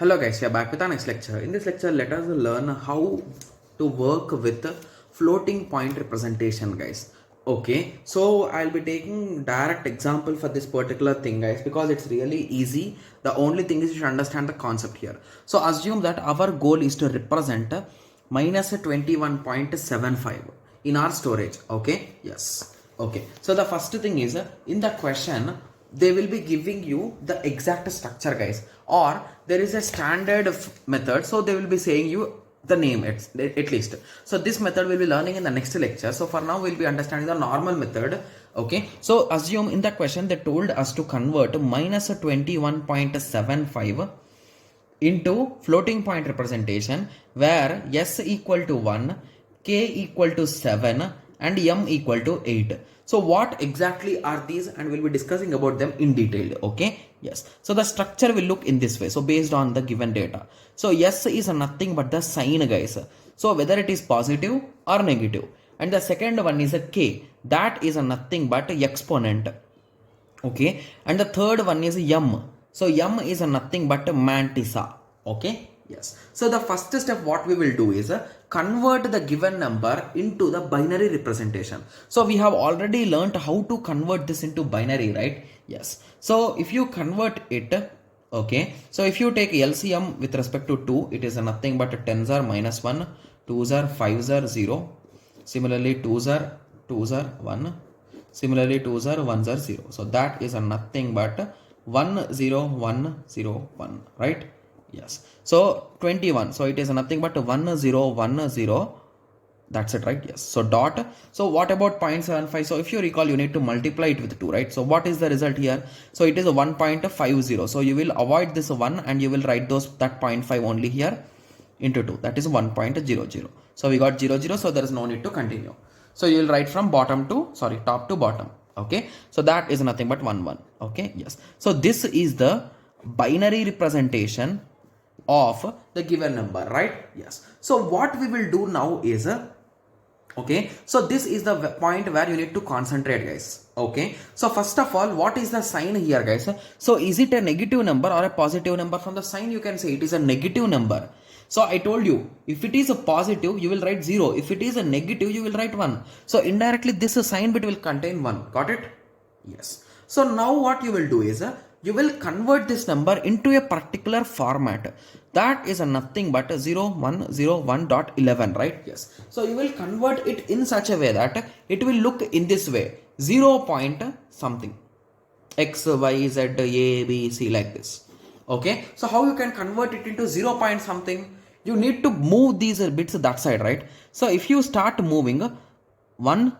Hello guys, we are back with our next lecture. In this lecture, let us learn how to work with floating point representation, guys. Okay, so I'll be taking direct example for this particular thing, guys, because it's really easy. The only thing is you should understand the concept here. So assume that our goal is to represent minus 21.75 in our storage. Okay, yes. Okay, so the first thing is in the question they will be giving you the exact structure, guys, or there is a standard method, so they will be saying you the name at least. So this method we'll be learning in the next lecture. So for now we'll be understanding the normal method. Okay, so assume in the question they told us to convert minus 21.75 into floating point representation where s equal to 1, k equal to 7 and m equal to 8. So what exactly are these, and we'll be discussing about them in detail. Okay, yes. So the structure will look in this way. So based on the given data, so s is nothing but the sign, guys. So whether it is positive or negative, and the second one is a k, that is nothing but exponent. Okay, and the third one is m. So m is nothing but mantissa. Okay, yes. So the first step what we will do is convert the given number into the binary representation. So we have already learned how to convert this into binary, right? Yes. So if you convert it, okay, so if you take LCM with respect to 2, it is nothing but 10s are minus 1, 2s are 5s are 0. Similarly 2s are 1. Similarly 2s are 1s are 0. So that is nothing but 1 0 1 0 1, right? Yes. So 21. So it is nothing but 1 0 1 0. That's it, right? Yes. So dot. So what about 0.75? So if you recall, you need to multiply it with 2, right? So what is the result here? So it is a 1.50. So you will avoid this 1 and you will write that 0.5 only here into 2. That is 1.00. So we got 0 0. So there is no need to continue. So you will write from top to bottom. Okay. So that is nothing but 1 1. Okay. Yes. So this is the binary representation of the given number, right? Yes. So what we will do now is okay, so this is the point where you need to concentrate, guys. Okay, so first of all, what is the sign here, guys? So is it a negative number or a positive number? From the sign you can say it is a negative number. So I told you, if it is a positive you will write 0, if it is a negative you will write 1. So indirectly this sign bit will contain 1. Got it? Yes. So now what you will do is you will convert this number into a particular format. That is nothing but 0101.11, right? Yes. So you will convert it in such a way that it will look in this way: 0 point something, x, y, z, a, b, c, like this. Okay. So how you can convert it into 0 point something? You need to move these bits that side, right? So if you start moving 1,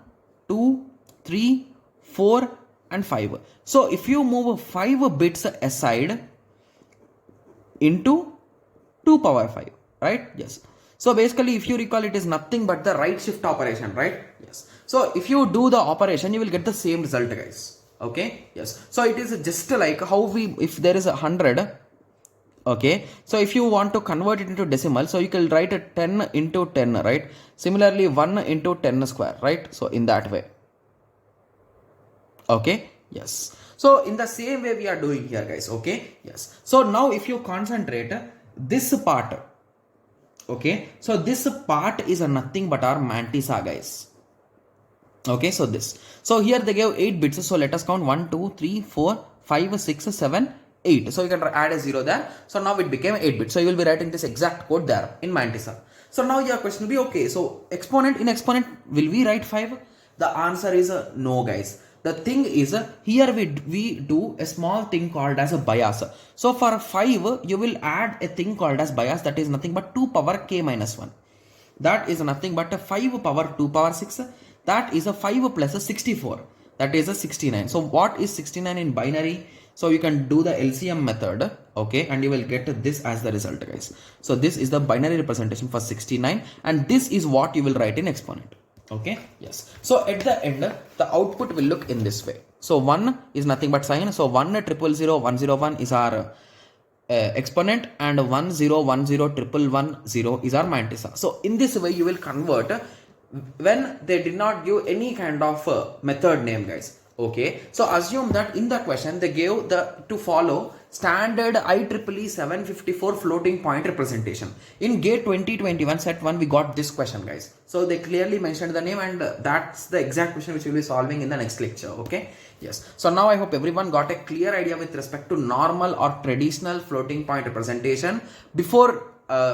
2, 3, 4 and 5. So if you move 5 bits aside into 2 power 5, right? Yes. So basically if you recall, it is nothing but the right shift operation, right? Yes. So if you do the operation, you will get the same result, guys. Okay. Yes. So it is just like how if there is 100, okay, so if you want to convert it into decimal, so you can write 10 into 10, right? Similarly 1 into 10 square, right? So in that way. Okay, yes. So in the same way we are doing here, guys. Okay, yes. So now if you concentrate this part, okay, so this part is nothing but our mantissa, guys. Okay, so this. So here they gave 8 bits. So let us count 1, 2, 3, 4, 5, 6, 7, 8. So you can add a 0 there. So now it became 8 bits. So you will be writing this exact code there in mantissa. So now your question will be, okay, so exponent, in exponent will we write 5? The answer is no, guys. The thing is here we do a small thing called as a bias. So for 5 you will add a thing called as bias, that is nothing but 2 power k minus 1. That is nothing but a 5 power 2 power 6. That is a 5 plus a 64. That is a 69. So what is 69 in binary? So you can do the LCM method, okay, and you will get this as the result, guys. So this is the binary representation for 69 and this is what you will write in exponent. Okay, yes. So at the end, the output will look in this way. So 1 is nothing but sign. So 1 000 101 is our exponent and 1 0 1 0 111 is our mantissa. So in this way you will convert when they did not give any kind of method name, guys. Okay, so assume that in the question they gave the to follow standard IEEE 754 floating point representation. In GATE 2021 set 1 we got this question, guys. So they clearly mentioned the name, and that's the exact question which we'll be solving in the next lecture. Okay, yes. So now I hope everyone got a clear idea with respect to normal or traditional floating point representation before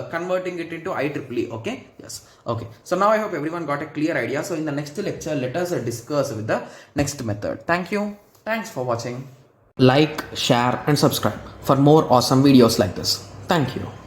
converting it into IEEE. Okay, yes. Okay, so now I hope everyone got a clear idea. So in the next lecture, let us discuss with the next method. Thank you. Thanks for watching. Like, share and subscribe for more awesome videos like this. Thank you.